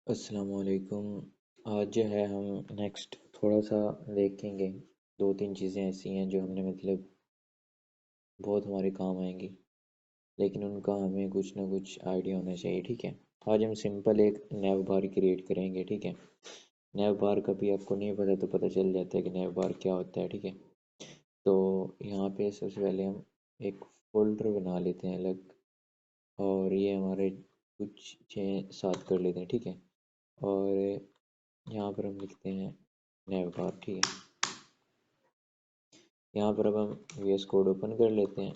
अस्सलामुअलैकुम। आज जो है हम नेक्स्ट थोड़ा सा देखेंगे। दो तीन चीज़ें ऐसी हैं जो हमने मतलब बहुत हमारे काम आएंगी, लेकिन उनका हमें कुछ ना कुछ आइडिया होना चाहिए। ठीक है। आज हम सिंपल एक नैव बार क्रिएट करेंगे। ठीक है। नैव बार कभी आपको नहीं पता तो पता चल जाता है कि नैव बार क्या होता है। ठीक है। तो यहाँ पे सबसे पहले हम एक फोल्डर बना लेते हैं अलग, और ये हमारे कुछ 6 7 कर लेते हैं। ठीक है। और यहाँ पर हम लिखते हैं नैव बार। ठीक है। यहाँ पर अब हम वी एस कोड ओपन कर लेते हैं।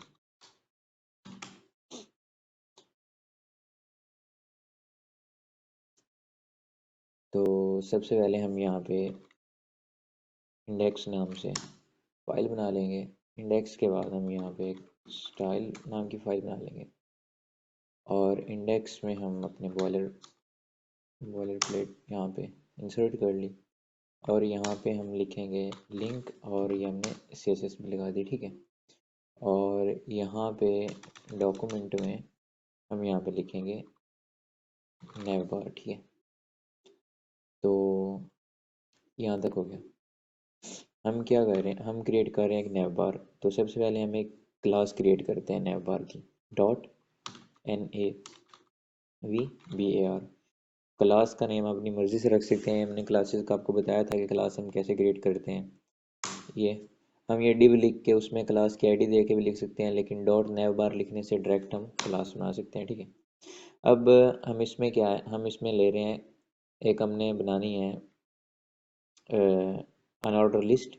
तो सबसे पहले हम यहाँ पे इंडेक्स नाम से फाइल बना लेंगे। इंडेक्स के बाद हम यहाँ पे एक स्टाइल नाम की फ़ाइल बना लेंगे, और इंडेक्स में हम अपने बॉयलर प्लेट यहाँ पे इंसर्ट कर ली, और यहाँ पे हम लिखेंगे लिंक, और ये हमने CSS में लगा दी। ठीक है। और यहाँ पे डॉक्यूमेंट में हम यहाँ पे लिखेंगे नैव बार। ठीक है। तो यहाँ तक हो गया। हम क्या कर रहे हैं, हम क्रिएट कर रहे हैं एक नैव बार। तो सबसे पहले हम एक क्लास क्रिएट करते हैं नैव बार की। Dot NAVBAR। क्लास का नेम अपनी मर्ज़ी से रख सकते हैं। हमने क्लासेस का आपको बताया था कि क्लास हम कैसे क्रिएट करते हैं। ये हम ये डिव लिख के उसमें क्लास की आईडी दे के भी लिख सकते हैं, लेकिन डॉट नैव बार लिखने से डायरेक्ट हम क्लास बना सकते हैं। ठीक है। अब हम इसमें क्या है, हम इसमें ले रहे हैं, एक हमने बनानी है अनऑर्डर लिस्ट।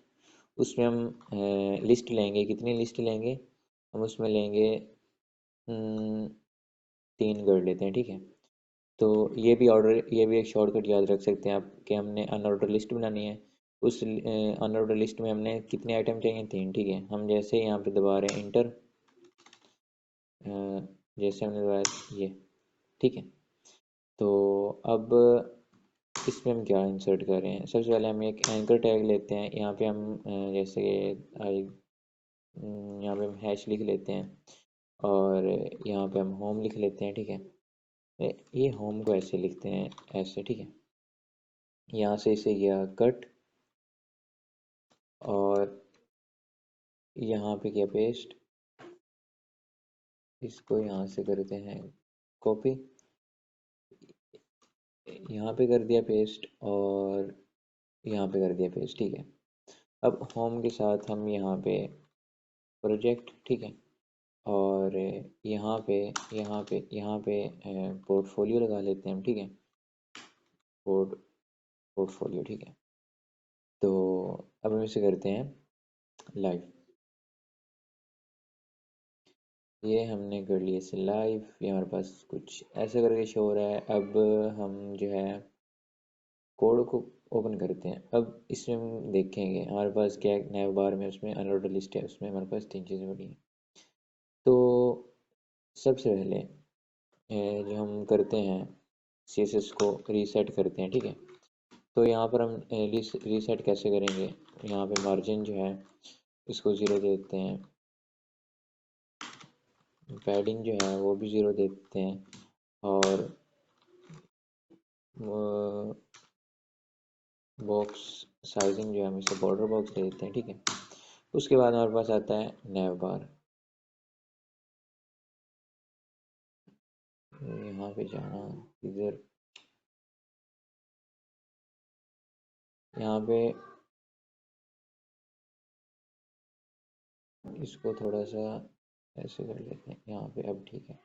उसमें हम लिस्ट लेंगे। कितनी लिस्ट लेंगे, हम उसमें लेंगे 3 कर लेते हैं। ठीक है। तो ये भी एक शॉर्टकट याद रख सकते हैं आप कि हमने अनऑर्डर लिस्ट बनानी है। उस अनऑर्डर लिस्ट में हमने कितने आइटम चाहिए, 3। ठीक है। हम जैसे यहाँ पे दबा रहे हैं इंटर, जैसे हमने दबाया ये। ठीक है। तो अब इसमें हम क्या इंसर्ट कर रहे हैं, सबसे पहले हम एक एंकर टैग लेते हैं। यहाँ पे हम जैसे आई यहाँ पे हम हैश लिख लेते हैं, और यहाँ पे हम होम लिख लेते हैं। ठीक है। ये होम को ऐसे लिखते हैं, ऐसे। ठीक है। यहाँ से इसे किया कट, और यहाँ पे किया पेस्ट। इसको यहाँ से करते हैं कॉपी, यहाँ पे कर दिया पेस्ट, और यहाँ पे कर दिया पेस्ट। ठीक है। अब होम के साथ हम यहाँ पे प्रोजेक्ट। ठीक है। और यहाँ पे पोर्टफोलियो लगा लेते हैं हम। ठीक है। पोर्टफोलियो। ठीक है। तो अब हम इसे करते हैं लाइव। ये हमने कर लिया इसे लाइव। ये हमारे पास कुछ ऐसे करके शो हो रहा है। अब हम जो है कोड को ओपन करते हैं। अब इसमें हम देखेंगे हमारे पास क्या है। नैव बार में उसमें अनऑर्डर लिस्ट है, उसमें हमारे पास 3 चीज़ें पड़ी हैं। तो सबसे पहले जो हम करते हैं, CSS को रीसेट करते हैं। ठीक है। तो यहाँ पर हम रीसेट कैसे करेंगे, यहाँ पे मार्जिन जो है इसको 0 देते हैं, पैडिंग जो है वो भी 0 देते हैं, और बॉक्स साइजिंग जो है हम इसे बॉर्डर बॉक्स दे देते हैं। ठीक है। उसके बाद हमारे पास आता है नैव बार। यहाँ पे जाना, इधर यहाँ पे इसको थोड़ा सा ऐसे कर लेते हैं यहाँ पे। अब ठीक है।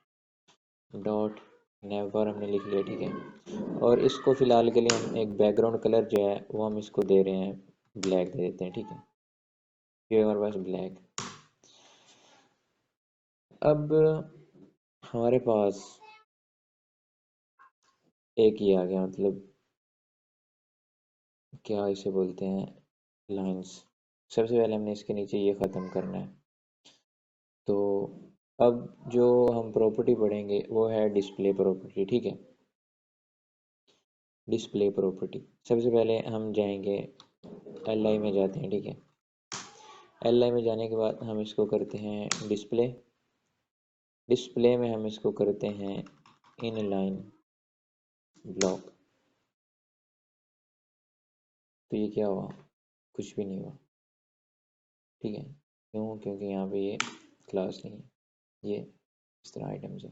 डॉट नैव बार हमने लिख लिया। ठीक है। और इसको फ़िलहाल के लिए हम एक बैकग्राउंड कलर जो है वो हम इसको दे रहे हैं, ब्लैक दे देते हैं। ठीक है। ये हमारे पास ब्लैक। अब हमारे पास एक ये आ गया, मतलब क्या इसे बोलते हैं, लाइंस। सबसे पहले हमने इसके नीचे ये ख़त्म करना है। तो अब जो हम प्रॉपर्टी पढ़ेंगे वो है डिस्प्ले प्रॉपर्टी। ठीक है। डिस्प्ले प्रॉपर्टी, सबसे पहले हम जाएंगे LI में जाते हैं। ठीक है। LI में जाने के बाद हम इसको करते हैं डिस्प्ले। डिस्प्ले में हम इसको करते हैं इन लाइन ब्लॉक। तो ये क्या हुआ, कुछ भी नहीं हुआ, ठीक है। क्यों? क्योंकि यहाँ पे ये क्लास नहीं है, ये इस तरह आइटम्स है।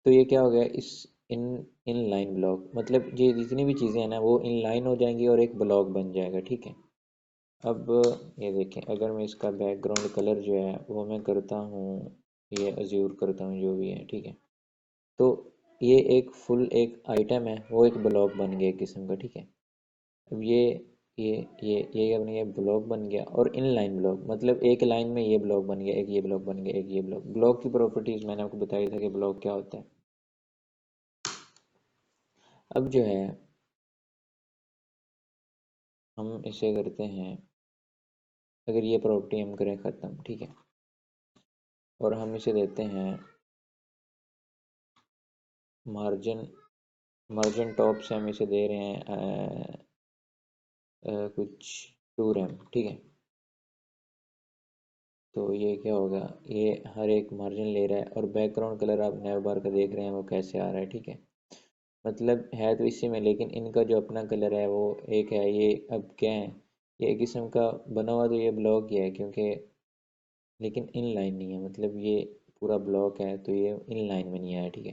तो ये क्या हो गया, इस इन इन लाइन ब्लॉक, मतलब ये जितनी भी चीज़ें हैं ना वो इन लाइन हो जाएंगी और एक ब्लॉक बन जाएगा, ठीक है। अब ये देखें, अगर मैं इसका बैकग्राउंड कलर जो है वो मैं करता हूँ, ये अज्यूर करता हूँ जो भी है, ठीक है। तो ये एक फुल एक आइटम है, वो एक ब्लॉक बन गया एक किस्म का, ठीक है। अब ये ये अपने ये ब्लॉक बन गया, और इन लाइन ब्लॉक मतलब एक लाइन में ये ब्लॉक बन गया, एक ये ब्लॉक बन गया, एक ये ब्लॉक। ब्लॉक की प्रॉपर्टीज मैंने आपको बताया था कि ब्लॉक क्या होता है। अब जो है हम इसे करते हैं, अगर ये प्रॉपर्टी हम करें ख़त्म, ठीक है, और हम इसे देते हैं मार्जिन, मार्जिन टॉप से हम इसे दे रहे हैं कुछ 2 रैम, ठीक है। तो ये क्या होगा, ये हर एक मार्जिन ले रहा है, और बैकग्राउंड कलर आप नैव बार का देख रहे हैं वो कैसे आ रहा है, ठीक है। मतलब है तो इसी में, लेकिन इनका जो अपना कलर है वो एक है। ये अब क्या है, ये एक किस्म का बना हुआ तो ये ब्लॉक ही है, क्योंकि लेकिन इन लाइन नहीं है, मतलब ये पूरा ब्लॉक है तो ये इन लाइन में नहीं आया, ठीक है।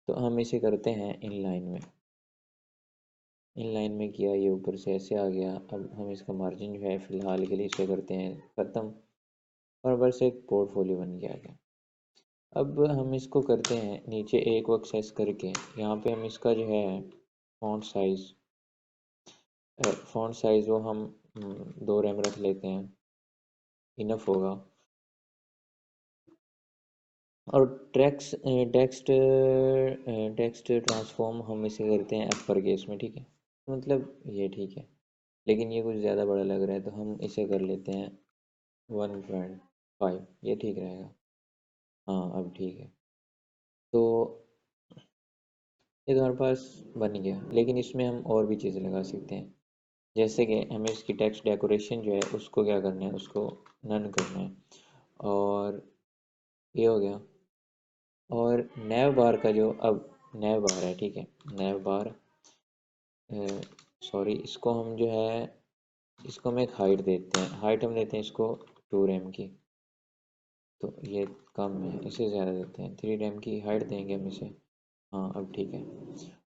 तो हम इसे करते हैं इन लाइन में, इन लाइन में किया, ये ऊपर से ऐसे आ गया। अब हम इसका मार्जिन जो है फ़िलहाल के लिए इसे करते हैं ख़त्म, और बस एक पोर्टफोलियो बन गया है। अब हम इसको करते हैं नीचे एक वो एक्सेस करके, यहाँ पे हम इसका जो है फ़ॉन्ट साइज़ वो हम 2 रैम रख लेते हैं, इनफ होगा। और टेक्स्ट टेक्स्ट ट्रांसफॉर्म हम इसे करते हैं अपर केस में, ठीक है। मतलब ये ठीक है, लेकिन ये कुछ ज़्यादा बड़ा लग रहा है, तो हम इसे कर लेते हैं 1.5, ये ठीक रहेगा। हाँ अब ठीक है। तो ये तो हमारे पास बन गया, लेकिन इसमें हम और भी चीज़ें लगा सकते हैं, जैसे कि हमें इसकी टेक्स्ट डेकोरेशन जो है उसको क्या करना है, उसको नन करना है, और ये हो गया। और नैव बार का जो अब नैव बार है, ठीक है, नैव बार सॉरी, इसको हम जो है इसको हम एक हाइट देते हैं, हाइट हम देते हैं इसको 2 रैम की। तो ये कम है, इसे ज़्यादा देते हैं, 3 रैम की हाइट देंगे हम इसे। हाँ अब ठीक है।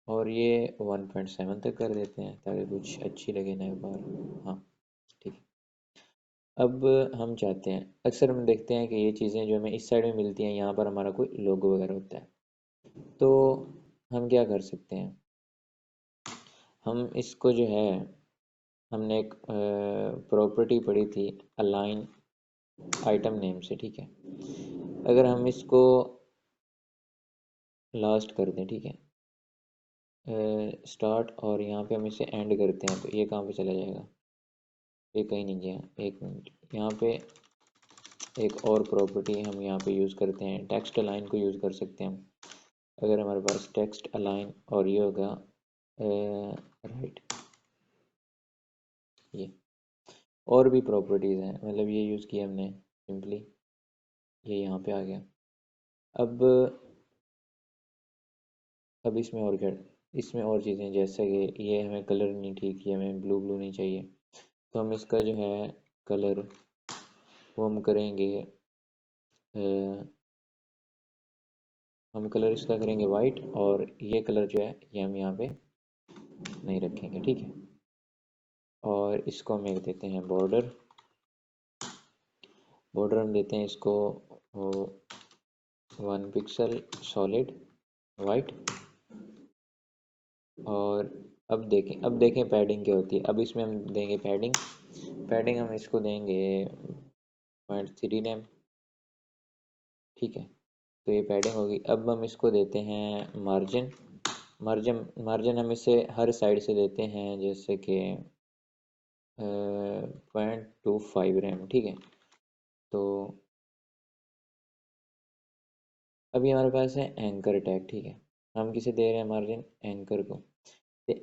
और ये 1.7 तक कर देते हैं ताकि कुछ अच्छी लगे ना एक बार। हाँ ठीक है। अब हम चाहते हैं, अक्सर हम देखते हैं कि ये चीज़ें जो हमें इस साइड में मिलती हैं, यहाँ पर हमारा कोई लोगो वगैरह होता है। तो हम क्या कर सकते हैं, हम इसको जो है, हमने एक प्रॉपर्टी पढ़ी थी अलाइन आइटम नेम से, ठीक है। अगर हम इसको लास्ट कर दें, ठीक है, स्टार्ट, और यहाँ पे हम इसे एंड करते हैं, तो ये कहाँ पे चला जाएगा, ये कहीं नहीं गया। एक मिनट, यहाँ पे एक और प्रॉपर्टी हम यहाँ पे यूज़ करते हैं, टेक्स्ट अलाइन को यूज़ कर सकते हैं हम। अगर हमारे पास टेक्स्ट अलाइन और ये होगा राइट, ये और भी प्रॉपर्टीज़ हैं, मतलब ये यूज़ किया हमने सिंपली, ये यहाँ पे आ गया। अब अब इसमें और क्या, इसमें और चीज़ें, जैसे कि ये हमें कलर नहीं ठीक, ये हमें ब्लू ब्लू नहीं चाहिए, तो हम इसका जो है कलर वो हम करेंगे, हम कलर इसका करेंगे वाइट, और ये कलर जो है ये हम यहाँ पे नहीं रखेंगे, ठीक है। और इसको हम एक देते हैं बॉर्डर, बॉर्डर हम देते हैं इसको 1 पिक्सल सॉलिड वाइट। और अब देखें पैडिंग क्या होती है। अब इसमें हम देंगे पैडिंग, पैडिंग हम इसको देंगे 0.3 रैम, ठीक है। तो ये पैडिंग होगी। अब हम इसको देते हैं मार्जिन, मार्जिन हम इसे हर साइड से देते हैं, जैसे कि 0.25 रैम, ठीक है। तो अभी हमारे पास है एंकर टैग, ठीक है। हम किसे दे रहे हैं मार्जिन, एंकर को। ते-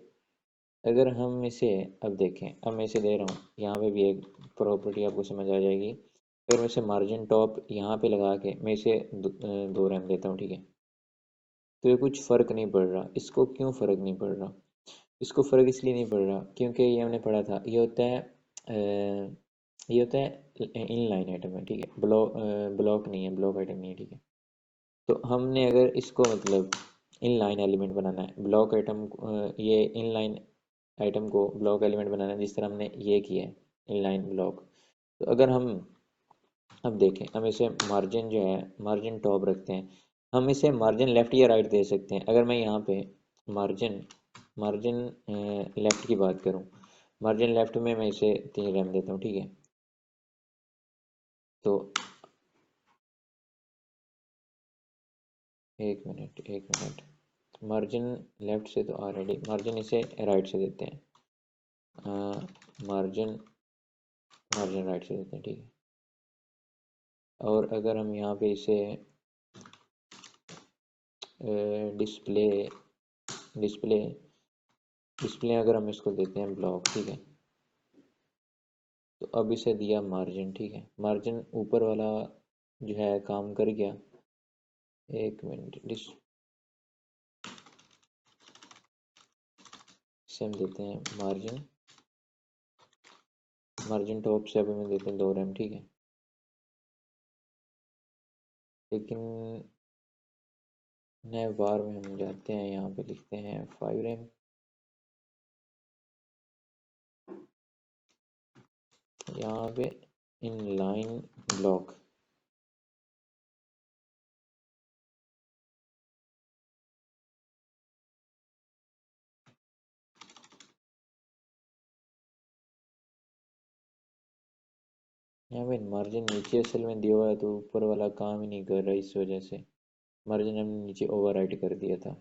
अगर हम इसे, अब देखें, अब मैं इसे दे रहा हूँ, यहाँ पे भी एक प्रॉपर्टी आपको समझ आ जाएगी। अगर मैं इसे मार्जिन टॉप यहाँ पे लगा के मैं इसे 2 रैम देता हूँ, ठीक है, तो ये कुछ फ़र्क नहीं पड़ रहा। इसको क्यों फ़र्क नहीं पड़ रहा, इसको फ़र्क इसलिए नहीं पड़ रहा क्योंकि ये हमने पढ़ा था, ये होता है इन लाइन आइटम है, ठीक है, ब्लॉक नहीं है, ब्लॉक आइटम नहीं है, ठीक है। तो हमने अगर इसको मतलब इन लाइन एलिमेंट बनाना है, ब्लॉक आइटम, ये इन लाइन आइटम को ब्लॉक एलिमेंट बनाना है, जिस तरह हमने ये किया है इन लाइन ब्लॉक। तो अगर हम अब देखें, हम इसे मार्जिन जो है मार्जिन टॉप रखते हैं, हम इसे मार्जिन लेफ़्ट या राइट दे सकते हैं। अगर मैं यहाँ पे मार्जिन मार्जिन लेफ़्ट की बात करूँ, मार्जिन लेफ़्ट में मैं इसे 3 रैम देता हूँ, ठीक है। तो एक मिनट, एक मिनट, मार्जिन लेफ़्ट से तो ऑलरेडी मार्जिन इसे राइट से देते हैं, मार्जिन मार्जिन राइट से देते हैं, ठीक है। और अगर हम यहाँ पे इसे डिस्प्ले डिस्प्ले डिस्प्ले अगर हम इसको देते हैं ब्लॉक, ठीक है। तो अब इसे दिया मार्जिन, ठीक है, मार्जिन ऊपर वाला जो है काम कर गया। एक मिनट, इसे हम देते हैं मार्जिन, मार्जिन टॉप से अभी हम देते हैं 2 रैम, ठीक है। लेकिन नए बार में हम जाते हैं, यहाँ पे लिखते हैं 5 रैम, यहाँ पे इन लाइन ब्लॉक, यहाँ पे मार्जिन नीचे असल में दिया हुआ है, तो ऊपर वाला काम ही नहीं कर रहा, इस वजह से मार्जिन हमने नीचे ओवरराइट कर दिया था।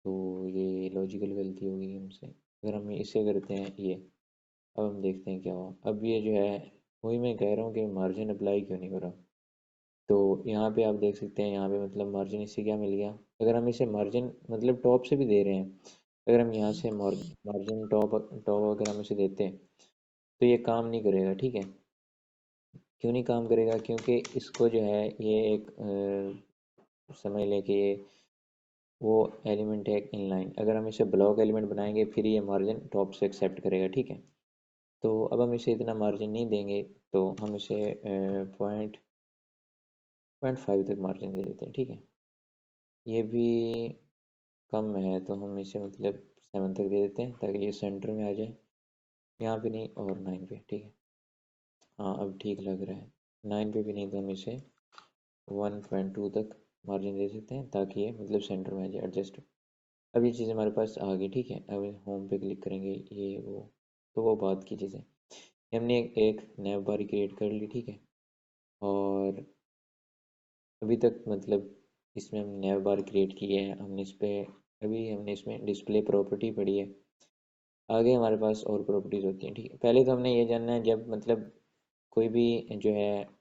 तो ये लॉजिकल गलती हो गई हमसे। अगर हम इसे करते हैं ये, अब हम देखते हैं क्या हुआ। अब ये जो है, वही मैं कह रहा हूँ कि मार्जिन अप्लाई क्यों नहीं हो रहा। तो यहाँ पे आप देख सकते हैं, यहाँ पे मतलब मार्जिन इससे क्या मिल गया। अगर हम इसे मार्जिन मतलब टॉप से भी दे रहे हैं, अगर हम यहाँ से मार्जिन टॉप टॉप अगर हम इसे देते हैं, तो ये काम नहीं करेगा, ठीक है। क्यों नहीं काम करेगा, क्योंकि इसको जो है ये एक समझ लें कि ये वो एलिमेंट है एक इनलाइन। अगर हम इसे ब्लॉक एलिमेंट बनाएंगे फिर ये मार्जिन टॉप से एक्सेप्ट करेगा, ठीक है। तो अब हम इसे इतना मार्जिन नहीं देंगे, तो हम इसे पॉइंट 5 तक मार्जिन दे देते हैं, ठीक है। ये भी कम है, तो हम इसे मतलब 7 तक दे देते हैं ताकि ये सेंटर में आ जाए, यहाँ पे नहीं और 9 पे, ठीक है। हाँ अब ठीक लग रहा है। 9 पे भी नहीं, तो हम इसे 1.2 तक मार्जिन दे सकते हैं ताकि ये मतलब सेंटर में आ जाए, एडजस्ट। अब ये चीज़ हमारे पास आ गई, ठीक है। अब होम पे क्लिक करेंगे, ये वो, तो वो बात की चीज़ें हमने एक नैव बार क्रिएट कर ली, ठीक है। और अभी तक मतलब इसमें हम नैव बार क्रिएट किए हैं, हमने इस पे अभी हमने इसमें डिस्प्ले प्रॉपर्टी पढ़ी है। आगे हमारे पास और प्रॉपर्टीज़ होती हैं, ठीक है। पहले तो हमने ये जानना है, जब मतलब कोई भी जो है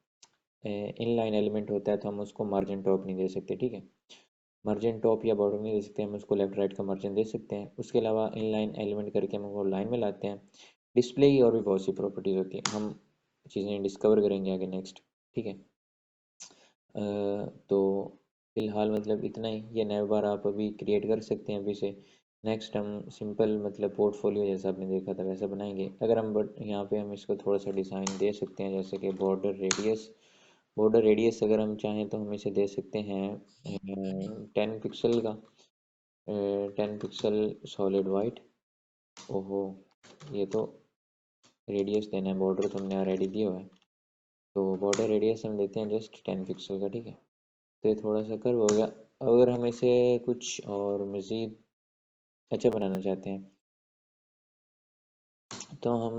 इनलाइन एलिमेंट होता है तो हम उसको मार्जिन टॉप नहीं दे सकते, ठीक है। मार्जिन टॉप या बॉटम नहीं दे सकते, हम उसको लेफ्ट राइट का मार्जिन दे सकते हैं। उसके अलावा इनलाइन एलिमेंट करके हम वो लाइन में लाते हैं। डिस्प्ले की और भी बहुत सी प्रॉपर्टीज़ होती हैं, हम चीज़ें डिस्कवर करेंगे आगे नेक्स्ट, ठीक है। तो फ़िलहाल मतलब इतना ही, ये नए बार आप अभी क्रिएट कर सकते हैं अभी से। नेक्स्ट हम सिंपल मतलब पोर्टफोलियो जैसा आपने देखा था वैसा बनाएंगे। अगर हम बट यहाँ पे हम इसको थोड़ा सा डिज़ाइन दे सकते हैं, जैसे कि बॉर्डर रेडियस अगर हम चाहें तो हम इसे दे सकते हैं 10 पिक्सल का, 10 पिक्सल सॉलिड वाइट। ओहो, ये तो रेडियस देना है, बॉर्डर तो हमने ऑलरेडी दिया हुआ है। तो बॉर्डर रेडियस हम देते हैं जस्ट 10 पिक्सल का, ठीक है। तो ये थोड़ा सा कर्व हो गया। अगर हम इसे कुछ और मज़ीद अच्छा बनाना चाहते हैं, तो हम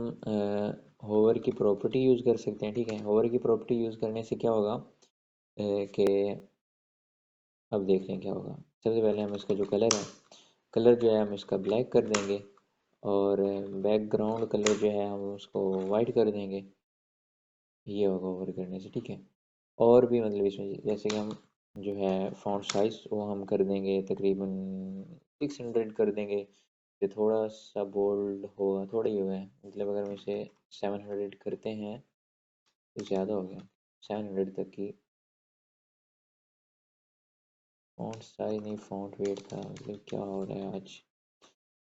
होवर की प्रॉपर्टी यूज़ कर सकते हैं, ठीक है। होवर की प्रॉपर्टी यूज़ करने से क्या होगा कि अब देख लें क्या होगा। सबसे पहले हम इसका जो कलर है, कलर जो है हम इसका ब्लैक कर देंगे, और बैकग्राउंड कलर जो है हम उसको वाइट कर देंगे। ये होगा ओवर करने से, ठीक है। और भी मतलब इसमें जैसे कि हम जो है फ़ॉन्ट साइज़ वो हम कर देंगे तकरीबन 600 कर देंगे। ये थोड़ा सा बोल्ड होगा, थोड़ा ही हुआ है, मतलब अगर हम इसे 700 करते हैं तो ज़्यादा हो गया। 700 तक की फ़ॉन्ट साइज़ नहीं, फ़ॉन्ट वेट था, मतलब क्या हो रहा है आज।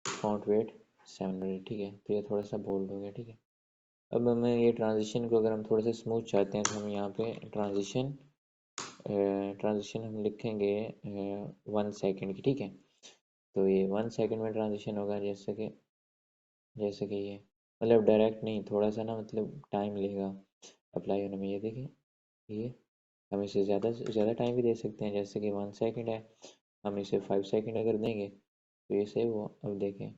फॉन्ट वेट 700, ठीक है। तो ये थोड़ा सा बोल्ड हो गया, ठीक है। अब हमें ये ट्रांजिशन को अगर हम थोड़ा सा स्मूथ चाहते हैं तो हम यहाँ पे ट्रांजिशन हम लिखेंगे 1 सेकेंड की, ठीक है। तो ये 1 सेकेंड में ट्रांजिशन होगा, जैसे कि ये मतलब डायरेक्ट नहीं, थोड़ा सा ना मतलब टाइम लेगा अप्लाई होने में। ये देखिए, ये हम इसे ज़्यादा से ज़्यादा टाइम भी दे सकते हैं, जैसे कि 1 सेकेंड है, हम इसे 5 सेकेंड अगर देंगे तो ये सेव हुआ। अब देखें,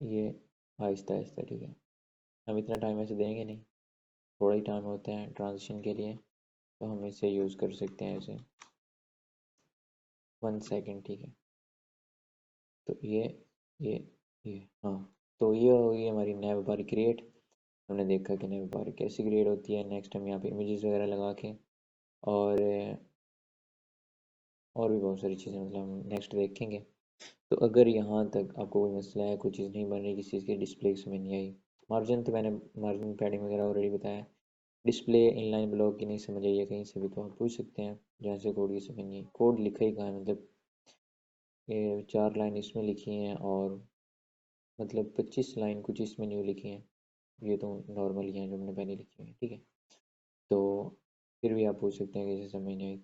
ये आहिस्ता आहिस्ता, ठीक है। हम इतना टाइम ऐसे देंगे नहीं, थोड़ा ही टाइम होता है ट्रांजिशन के लिए, तो हम इसे यूज़ कर सकते हैं ऐसे 1 सेकेंड, ठीक है। तो ये ये हाँ, तो ये हो गई हमारी नैव बार क्रिएट। हमने देखा कि नैव बार कैसे क्रिएट होती है। नेक्स्ट हम यहाँ पे इमेजेस वगैरह लगा के और और भी बहुत सारी चीज़ें मतलब हम नेक्स्ट देखेंगे। तो अगर यहाँ तक आपको कोई मसला है, कोई चीज़ नहीं बन रही, किसी चीज़ की डिस्प्ले समझ नहीं आई, मार्जिन तो मैंने मार्जिन पैडिंग वगैरह ऑलरेडी बताया, डिस्प्ले इनलाइन ब्लॉक की नहीं समझ आई है कहीं से भी, तो आप पूछ सकते हैं जहाँ से कोड की समझ नहीं आई। कोड लिखा ही कहाँ है, मतलब ये 4 लाइन इसमें लिखी हैं और मतलब 25 लाइन कुछ इसमें न्यू लिखी हैं। ये तो नॉर्मल ही हैं जो मैंने पहले लिखी हुई है, ठीक है। तो फिर भी आप पूछ सकते हैं कि जैसे समझ नहीं आई तो।